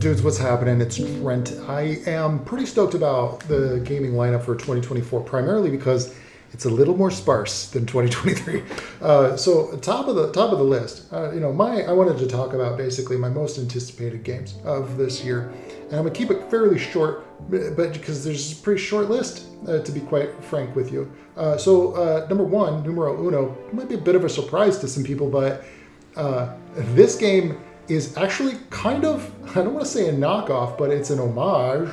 Dudes, what's happening? It's Trent. I am pretty stoked about the gaming lineup for 2024, primarily because it's a little more sparse than 2023. So top of the list, I wanted to talk about basically my most anticipated games of this year, and I'm gonna keep it fairly short, but because there's a pretty short list, to be quite frank with you. Number one, numero uno, might be a bit of a surprise to some people, but this game is actually kind of, I don't want to say a knockoff, but it's an homage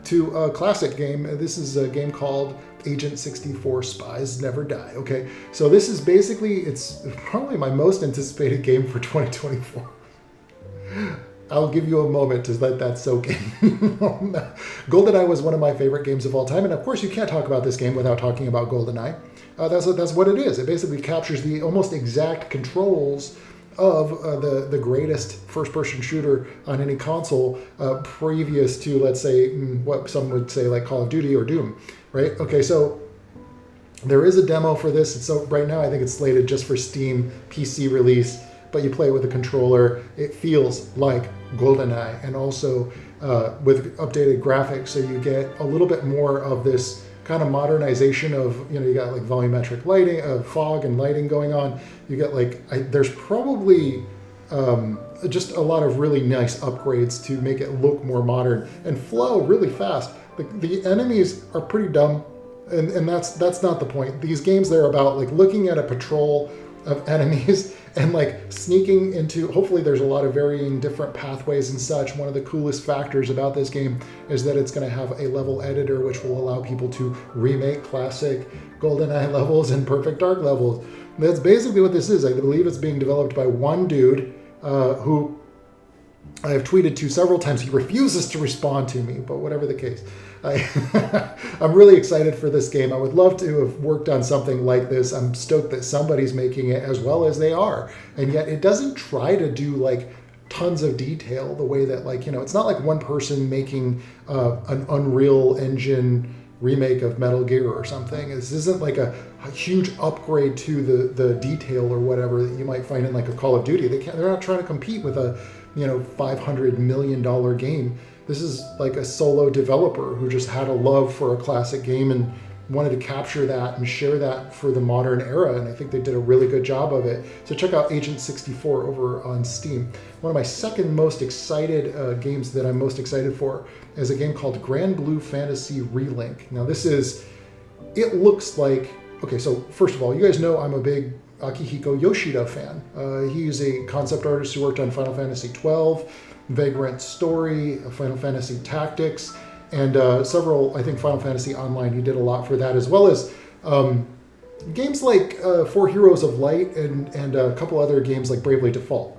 to a classic game. This is a game called Agent 64 Spies Never Die. Okay, so this is basically, it's probably my most anticipated game for 2024. I'll give you a moment to let that soak in. GoldenEye was one of my favorite games of all time, and of course you can't talk about this game without talking about GoldenEye. That's what it is. It basically captures the almost exact controls of the greatest first-person shooter on any console previous to, let's say, what some would say like Call of Duty or Doom, right? Okay, so there is a demo for this. So right now I think it's slated just for Steam PC release, but you play it with a controller. It feels like GoldenEye, and also with updated graphics, so you get a little bit more of this kind of modernization of, you got like volumetric lighting, fog and lighting going on. You get there's probably just a lot of really nice upgrades to make it look more modern and flow really fast. The enemies are pretty dumb, and that's not the point. These games, they're about like looking at a patrol of enemies and like sneaking into, hopefully there's a lot of varying different pathways and such. One of the coolest factors about this game is that it's going to have a level editor, which will allow people to remake classic GoldenEye levels and Perfect Dark levels. That's basically what this is. I believe it's being developed by one dude who I have tweeted to several times. He refuses to respond to me, but whatever the case. I'm really excited for this game. I would love to have worked on something like this. I'm stoked that somebody's making it as well as they are. And yet it doesn't try to do like tons of detail the way that it's not like one person making an Unreal Engine remake of Metal Gear or something. This isn't like a huge upgrade to the detail or whatever that you might find in like a Call of Duty. They're not trying to compete with a $500 million game. This is like a solo developer who just had a love for a classic game and wanted to capture that and share that for the modern era, and I think they did a really good job of it. So check out Agent 64 over on Steam. One of my second most excited games that I'm most excited for is a game called Grand Blue Fantasy Relink. Now it looks like, okay, so first of all, you guys know I'm a big Akihiko Yoshida fan. He's a concept artist who worked on Final Fantasy XII, Vagrant Story, Final Fantasy Tactics, and several, I think, Final Fantasy Online. He did a lot for that, as well as games like Four Heroes of Light and a couple other games like Bravely Default.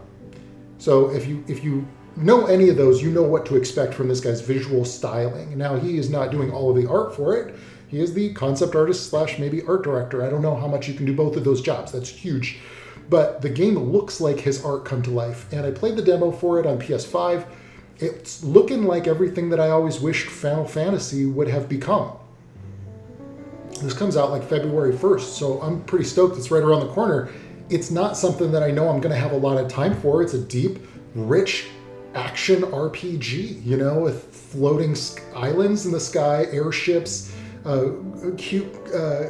So if you know any of those, you know what to expect from this guy's visual styling. Now, he is not doing all of the art for it. He is the concept artist / maybe art director. I don't know how much you can do both of those jobs. That's huge. But the game looks like his art come to life. And I played the demo for it on PS5. It's looking like everything that I always wished Final Fantasy would have become. This comes out like February 1st, so I'm pretty stoked. It's right around the corner. It's not something that I know I'm going to have a lot of time for. It's a deep, rich action RPG, with floating islands in the sky, airships, cute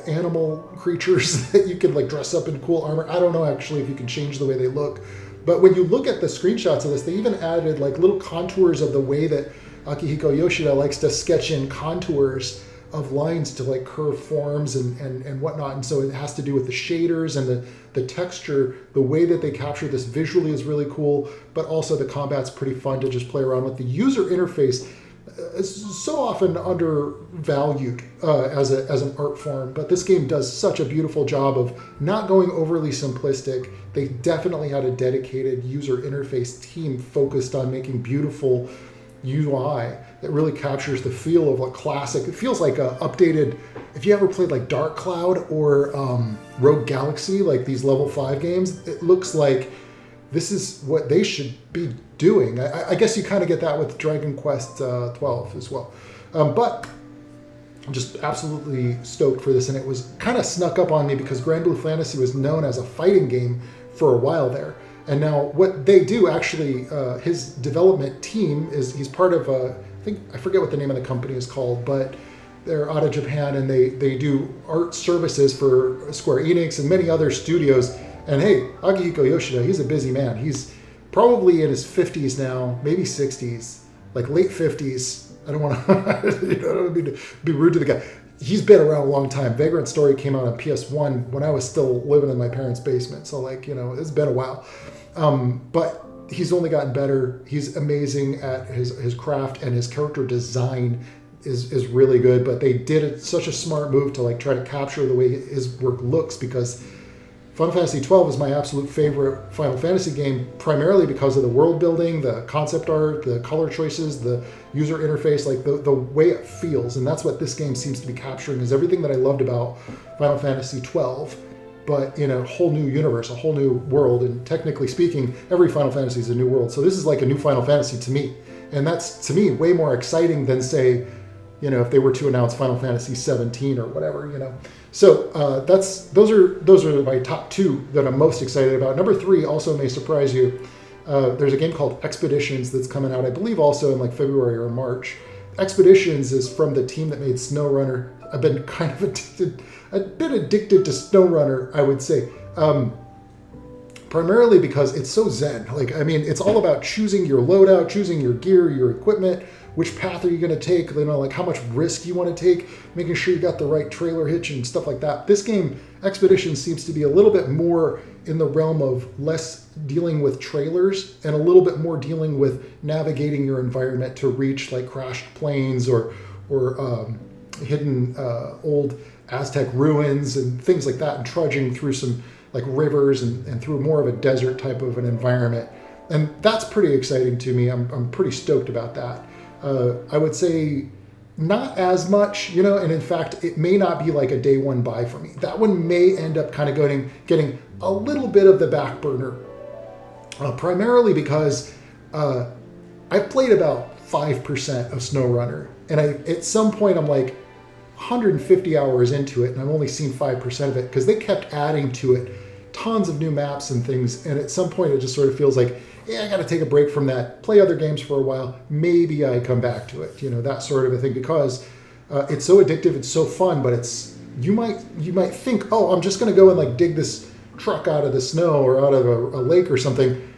animal creatures that you can like dress up in cool armor. I don't know actually if you can change the way they look, but when you look at the screenshots of this, they even added like little contours of the way that Akihiko Yoshida likes to sketch in contours of lines to like curve forms and whatnot. And so it has to do with the shaders and the texture. The way that they capture this visually is really cool, but also the combat's pretty fun to just play around with. The user interface is so often undervalued as an art form, but this game does such a beautiful job of not going overly simplistic. They definitely had a dedicated user interface team focused on making beautiful UI that really captures the feel of a classic. It feels like a updated, if you ever played like Dark Cloud or Rogue Galaxy, like these level 5 games, it looks like this is what they should be doing. I guess you kind of get that with Dragon Quest 12 as well. But I'm just absolutely stoked for this, and it was kind of snuck up on me because Grand Blue Fantasy was known as a fighting game for a while there. And now what they do actually, his development team he's part of, I forget what the name of the company is called, but they're out of Japan, and they do art services for Square Enix and many other studios. And hey, Akihiko Yoshida, he's a busy man. He's probably in his 50s now, maybe 60s, like late 50s. I don't want to, I don't mean to be rude to the guy. He's been around a long time. Vagrant Story came out on PS1 when I was still living in my parents' basement. So it's been a while. But he's only gotten better. He's amazing at his craft, and his character design is really good. But they did such a smart move to try to capture the way his work looks, because Final Fantasy XII is my absolute favorite Final Fantasy game, primarily because of the world building, the concept art, the color choices, the user interface, the way it feels. And that's what this game seems to be capturing, is everything that I loved about Final Fantasy XII, but in a whole new universe, a whole new world. And technically speaking, every Final Fantasy is a new world. So this is like a new Final Fantasy to me. And that's, to me, way more exciting than, say, if they were to announce Final Fantasy 17 or whatever, So those are my top two that I'm most excited about. Number three also may surprise you. There's a game called Expeditions that's coming out, I believe, also in February or March. Expeditions is from the team that made SnowRunner. I've been kind of addicted to SnowRunner, I would say. Primarily because it's so zen. It's all about choosing your loadout, choosing your gear, your equipment, which path are you going to take, how much risk you want to take, making sure you got the right trailer hitch and stuff like that. This game, Expedition, seems to be a little bit more in the realm of less dealing with trailers and a little bit more dealing with navigating your environment to reach crashed planes or hidden old Aztec ruins and things like that, and trudging through some rivers and through more of a desert type of an environment. And that's pretty exciting to me. I'm pretty stoked about that. I would say not as much, and in fact, it may not be a day one buy for me. That one may end up kind of getting a little bit of the back burner, primarily because I've played about 5% of SnowRunner, and at some point I'm 150 hours into it, and I've only seen 5% of it because they kept adding to it tons of new maps and things, and at some point it just sort of feels I got to take a break from that, play other games for a while, maybe I come back to it, that sort of a thing, because it's so addictive, it's so fun, but you might think, oh, I'm just going to go and dig this truck out of the snow or out of a lake or something.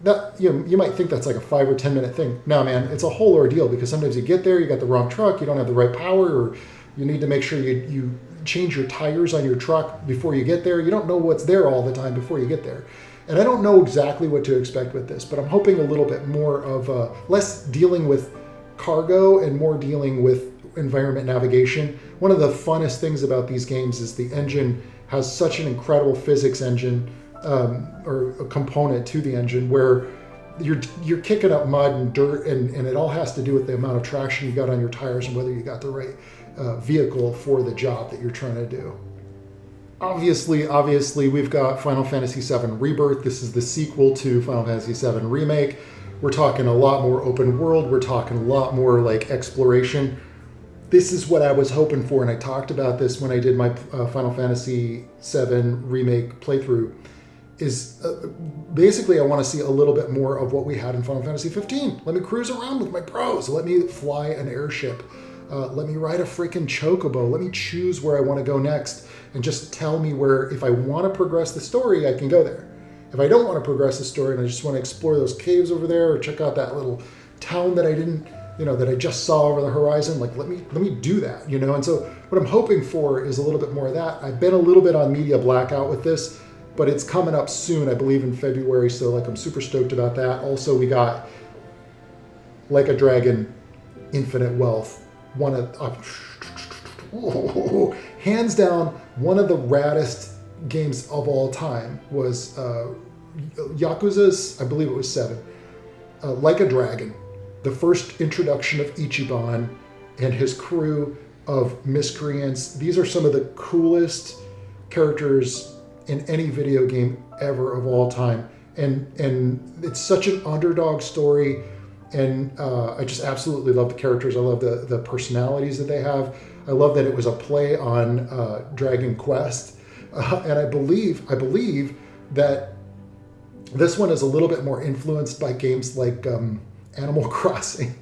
That you might think that's a 5 or 10 minute thing. No, man, it's a whole ordeal, because sometimes you get there, you got the wrong truck, you don't have the right power, or you need to make sure you change your tires on your truck before you get there. You don't know what's there all the time before you get there. And I don't know exactly what to expect with this, but I'm hoping a little bit more of less dealing with cargo and more dealing with environment navigation. One of the funnest things about these games is the engine has such an incredible physics engine, or a component to the engine, where you're kicking up mud and dirt, and it all has to do with the amount of traction you got on your tires and whether you got the right vehicle for the job that you're trying to do. Obviously, we've got Final Fantasy VII Rebirth. This is the sequel to Final Fantasy VII Remake. We're talking a lot more open world. We're talking a lot more exploration. This is what I was hoping for, and I talked about this when I did my Final Fantasy VII Remake playthrough, is basically I want to see a little bit more of what we had in Final Fantasy 15. Let me cruise around with my bros. Let me fly an airship. Let me ride a freaking chocobo. Let me choose where I want to go next, and just tell me where, if I want to progress the story, I can go there. If I don't want to progress the story and I just want to explore those caves over there, or check out that little town that I didn't, that I just saw over the horizon, let me do that, And so what I'm hoping for is a little bit more of that. I've been a little bit on media blackout with this, but it's coming up soon, I believe in February. So I'm super stoked about that. Also, we got Like a Dragon, Infinite Wealth. Hands down, one of the raddest games of all time was Yakuza's, I believe it was 7. Like a Dragon, the first introduction of Ichiban and his crew of miscreants. These are some of the coolest characters in any video game ever of all time. And it's such an underdog story. And I just absolutely love the characters. I love the personalities that they have. I love that it was a play on Dragon Quest. And I believe that This one is a little bit more influenced by games like Animal Crossing.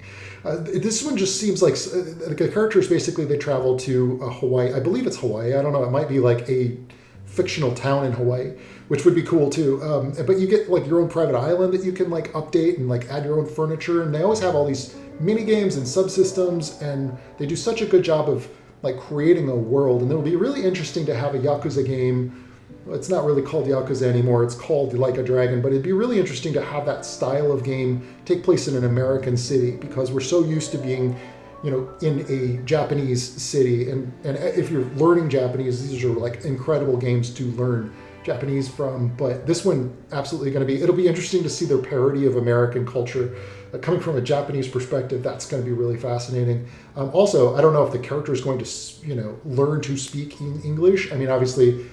This one just seems like the characters basically they travel to Hawaii. I believe it's Hawaii. I don't know. It might be like a fictional town in Hawaii, which would be cool too. But you get like your own private island that you can like update and like add your own furniture. And they always have all these mini games and subsystems, and they do such a good job of like creating a world. And it'll be really interesting to have a Yakuza game. It's not really called Yakuza anymore. It's called Like a Dragon, but it'd be really interesting to have that style of game take place in an American city, because we're so used to being, in a Japanese city. And if you're learning Japanese, these are like incredible games to learn Japanese from. But this one absolutely it'll be interesting to see their parody of American culture coming from a Japanese perspective. That's going to be really fascinating. Also, I don't know if the character is going to, learn to speak in English. I mean, obviously,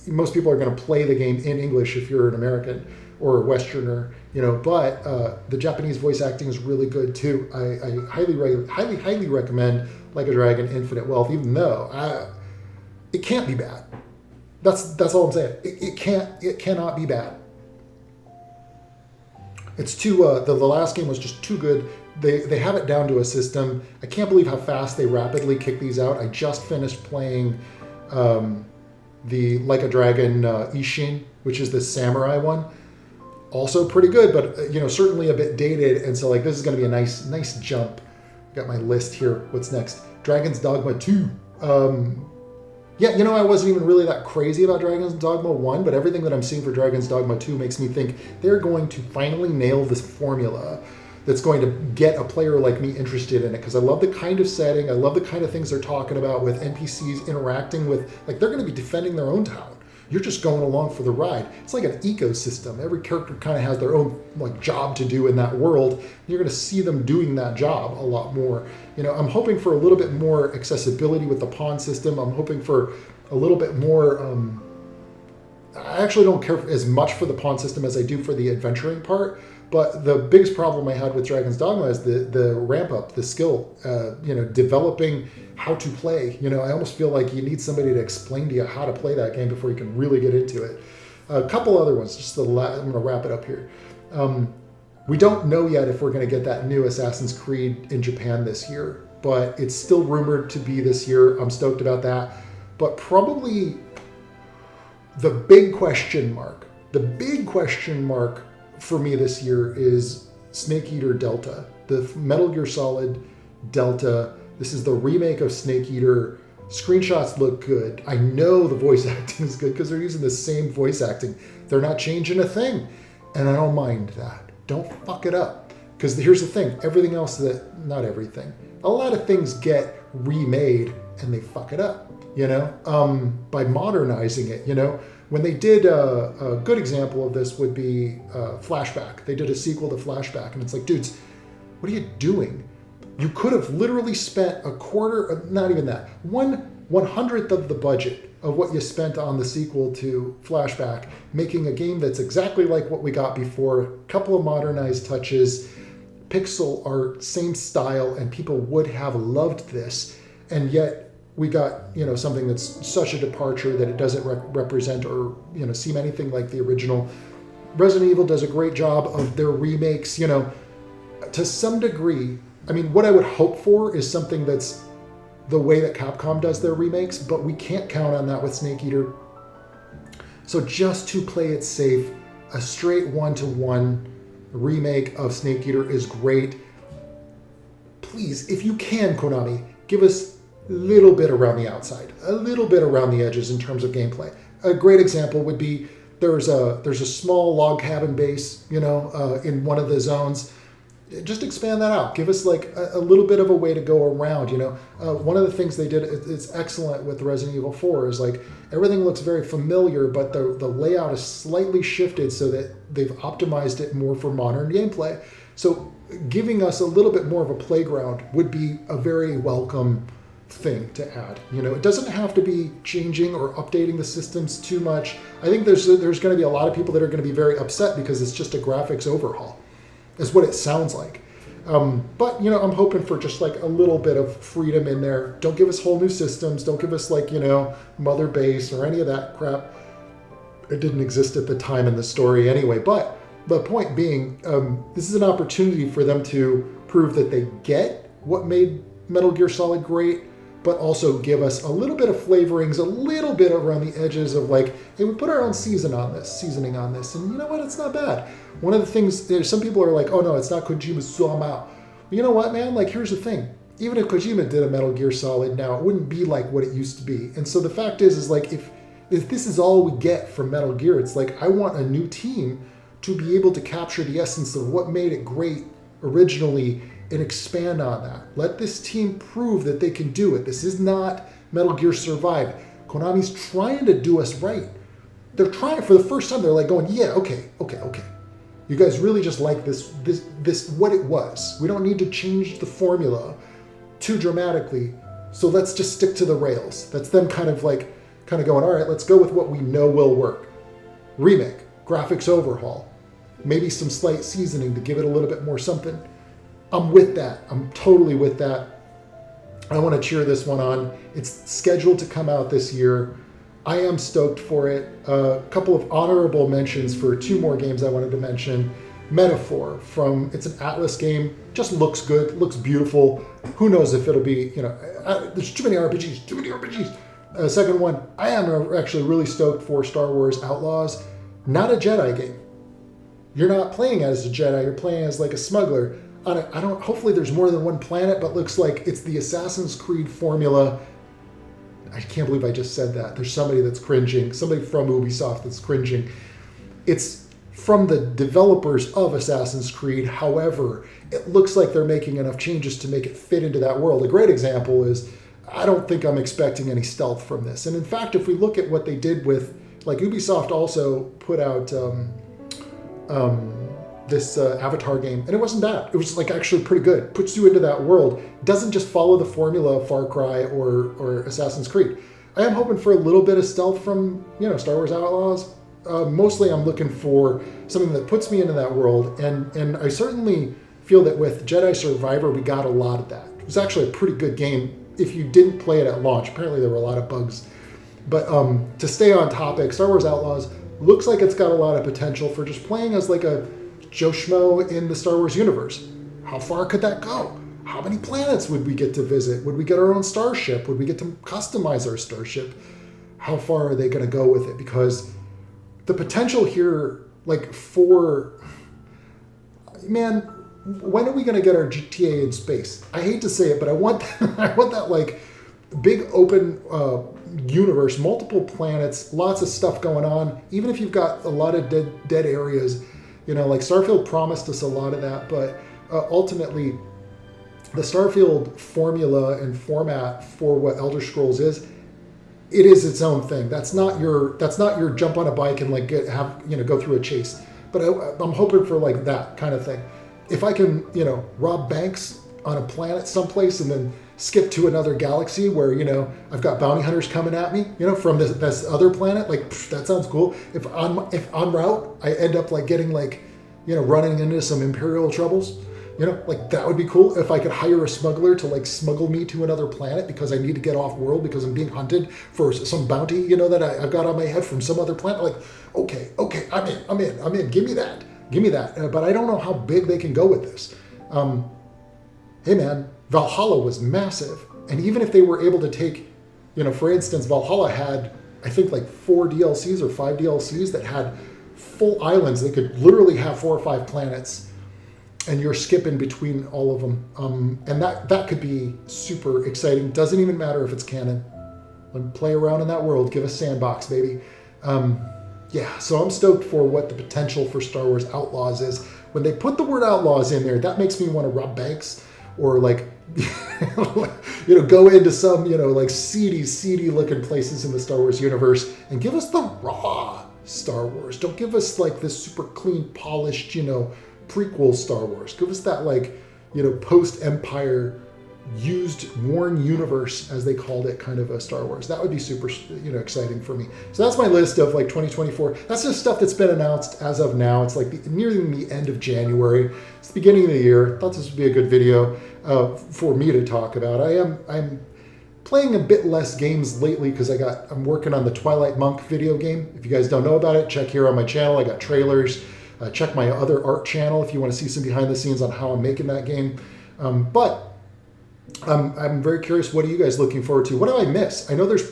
most people are going to play the game in English if you're an American or a Westerner, but the Japanese voice acting is really good too. I highly recommend Like a Dragon Infinite Wealth, even though it can't be bad. That's all I'm saying. It cannot be bad. It's too, the last game was just too good. They have it down to a system. I can't believe how fast they rapidly kick these out. I just finished playing the Like a Dragon Ishin, which is the samurai one. Also pretty good, but certainly a bit dated. And so like this is going to be a nice jump. Got my list here. What's next? Dragon's Dogma 2. I wasn't even really that crazy about Dragon's Dogma 1, but everything that I'm seeing for Dragon's Dogma 2 makes me think they're going to finally nail this formula that's going to get a player like me interested in it, because I love the kind of setting, I love the kind of things they're talking about with NPCs interacting with, like they're going to be defending their own town. You're just going along for the ride. It's like an ecosystem. Every character kind of has their own like job to do in that world. You're going to see them doing that job a lot more. I'm hoping for a little bit more accessibility with the pawn system. I'm hoping for a little bit more. I actually don't care as much for the pawn system as I do for the adventuring part. But the biggest problem I had with Dragon's Dogma is the ramp up, the skill, developing how to play. I almost feel like you need somebody to explain to you how to play that game before you can really get into it. A couple other ones, I'm going to wrap it up here. We don't know yet if we're going to get that new Assassin's Creed in Japan this year, but it's still rumored to be this year. I'm stoked about that. But probably the big question mark for me this year is Snake Eater Delta, the Metal Gear Solid Delta. This is the remake of Snake Eater. Screenshots look good. I know the voice acting is good because they're using the same voice acting. They're not changing a thing. And I don't mind that. Don't fuck it up. Because here's the thing. Everything else not everything. A lot of things get remade and they fuck it up, by modernizing it, When they did a good example of this would be Flashback. They did a sequel to Flashback, and it's like, dudes, what are you doing? You could have literally spent a quarter, not even that, 1/100th of the budget of what you spent on the sequel to Flashback, making a game that's exactly like what we got before, a couple of modernized touches, pixel art, same style, and people would have loved this. And yet we got, something that's such a departure that it doesn't represent or, seem anything like the original. Resident Evil does a great job of their remakes, to some degree. I mean, what I would hope for is something that's the way that Capcom does their remakes, but we can't count on that with Snake Eater. So just to play it safe, a straight 1-to-1 remake of Snake Eater is great. Please, if you can, Konami, give us a little bit around the outside, a little bit around the edges in terms of gameplay. A great example would be there's a small log cabin base, in one of the zones. Just expand that out. Give us like a little bit of a way to go around, One of the things they did, it's excellent with Resident Evil 4, is like everything looks very familiar, but the layout is slightly shifted so that they've optimized it more for modern gameplay. So giving us a little bit more of a playground would be a very welcome thing to add. It doesn't have to be changing or updating the systems too much. I think there's going to be a lot of people that are going to be very upset because it's just a graphics overhaul. Is what it sounds like. But, I'm hoping for just like a little bit of freedom in there. Don't give us whole new systems. Don't give us like, Mother Base or any of that crap. It didn't exist at the time in the story anyway. But the point being, this is an opportunity for them to prove that they get what made Metal Gear Solid great, but also give us a little bit of flavorings, a little bit around the edges of like, hey, we put our own seasoning on this, and you know what? It's not bad. One of the things, some people are like, oh no, it's not Kojima's Sama. Well, you know what, man? Like, here's the thing. Even if Kojima did a Metal Gear Solid now, it wouldn't be like what it used to be. And so the fact is like, if this is all we get from Metal Gear, it's like, I want a new team to be able to capture the essence of what made it great originally and expand on that. Let this team prove that they can do it. This is not Metal Gear Survive. Konami's trying to do us right. They're trying for the first time. They're like going, yeah, okay. You guys really just like this what it was. We don't need to change the formula too dramatically. So let's just stick to the rails. That's them kind of going, all right, let's go with what we know will work. Remake, graphics overhaul, maybe some slight seasoning to give it a little bit more something. I'm with that. I'm totally with that. I want to cheer this one on. It's scheduled to come out this year. I am stoked for it. A couple of honorable mentions for 2 more games I wanted to mention. Metaphor it's an Atlas game. Just looks good, looks beautiful. Who knows if it'll be, there's too many RPGs. Second one, I am actually really stoked for Star Wars Outlaws. Not a Jedi game. You're not playing as a Jedi, you're playing as like a smuggler. Hopefully there's more than one planet, but looks like it's the Assassin's Creed formula. I can't believe I just said that. There's somebody that's cringing, somebody from Ubisoft that's cringing. It's from the developers of Assassin's Creed. However, it looks like they're making enough changes to make it fit into that world. A great example is, I don't think I'm expecting any stealth from this. And in fact, if we look at what they did with, like Ubisoft also put out this Avatar game, and it wasn't bad. It was like actually pretty good. Puts you into that world. Doesn't just follow the formula of Far Cry or Assassin's Creed. I am hoping for a little bit of stealth from Star Wars Outlaws. Mostly I'm looking for something that puts me into that world, and I certainly feel that with Jedi Survivor we got a lot of that. It was actually a pretty good game if you didn't play it at launch. Apparently there were a lot of bugs. But to stay on topic, Star Wars Outlaws looks like it's got a lot of potential for just playing as like a Joe Schmo in the Star Wars universe. How far could that go? How many planets would we get to visit? Would we get our own starship? Would we get to customize our starship? How far are they going to go with it? Because the potential here, man, when are we going to get our GTA in space? I hate to say it, but I want that like big open universe, multiple planets, lots of stuff going on. Even if you've got a lot of dead areas, like Starfield promised us a lot of that, but ultimately the Starfield formula and format for what Elder Scrolls is, it is its own thing. That's not your jump on a bike and go through a chase. But I'm hoping for like that kind of thing. If I can, rob banks on a planet someplace and then skip to another galaxy where, I've got bounty hunters coming at me, from this other planet, that sounds cool. If en route I end up getting running into some Imperial troubles, that would be cool. If I could hire a smuggler to smuggle me to another planet because I need to get off world because I'm being hunted for some bounty, that I've got on my head from some other planet. Okay, I'm in. Give me that. But I don't know how big they can go with this. Hey man, Valhalla was massive. And even if they were able to take, for instance, Valhalla had, I think 4 DLCs or 5 DLCs that had full islands. They could literally have 4 or 5 planets and you're skipping between all of them. And that could be super exciting. Doesn't even matter if it's canon. Play around in that world. Give us sandbox, baby. So I'm stoked for what the potential for Star Wars Outlaws is. When they put the word Outlaws in there, that makes me want to rob banks or go into some, seedy looking places in the Star Wars universe and give us the raw Star Wars. Don't give us this super clean, polished, prequel Star Wars. Give us that post-Empire worn universe, as they called it, kind of a Star Wars. That would be super, exciting for me. So that's my list of 2024. That's just stuff that's been announced as of now. It's nearing the end of January. It's the beginning of the year. I thought this would be a good video for me to talk about. I'm playing a bit less games lately because I'm working on the Twilight Monk video game. If you guys don't know about it, check here on my channel. I got trailers. Check my other art channel if you want to see some behind the scenes on how I'm making that game. But I'm very curious, what are you guys looking forward to? What do I miss? I know there's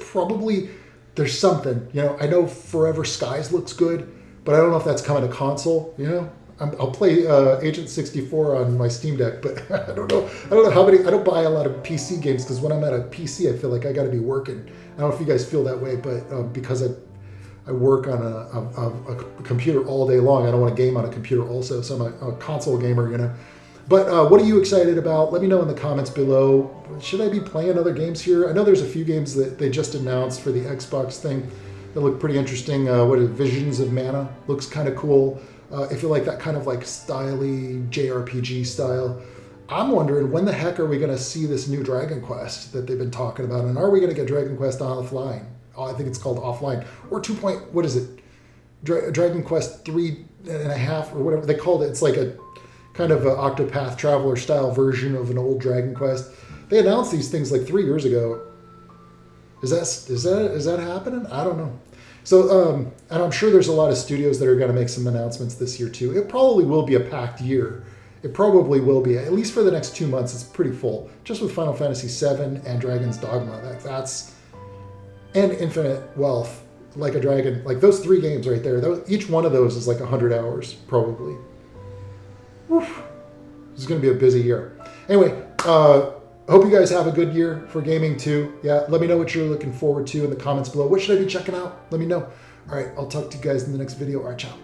something, you know, I know Forever Skies looks good, but I don't know if that's coming to console, you know? I'll play Agent 64 on my Steam Deck, but I don't know how many. I don't buy a lot of PC games because when I'm at a PC, I feel like I got to be working. I don't know if you guys feel that way, but because I work on a computer all day long, I don't want to game on a computer also. So I'm a console gamer, you know. But what are you excited about? Let me know in the comments below. Should I be playing other games here? I know there's a few games that they just announced for the Xbox thing that look pretty interesting. What is Visions of Mana? Looks kind of cool. If you like that kind of like styly JRPG style. I'm wondering, when the heck are we going to see this new Dragon Quest that they've been talking about? And are we going to get Dragon Quest Offline? Oh, I think it's called Offline. Or 2. What is it? Dragon Quest 3.5 or whatever they called it. It's like a kind of an Octopath Traveler style version of an old Dragon Quest. They announced these things like 3 years ago. Is that happening? I don't know. So, and I'm sure there's a lot of studios that are going to make some announcements this year too. It probably will be a packed year. It probably will be, at least for the next 2 months. It's pretty full, just with Final Fantasy VII and Dragon's Dogma. And Infinite Wealth, Like a Dragon, like those 3 games right there. Each one of those is like 100 hours, probably. Woof. This is going to be a busy year. Anyway, hope you guys have a good year for gaming too. Yeah, let me know what you're looking forward to in the comments below. What should I be checking out? Let me know. All right, I'll talk to you guys in the next video. All right, ciao.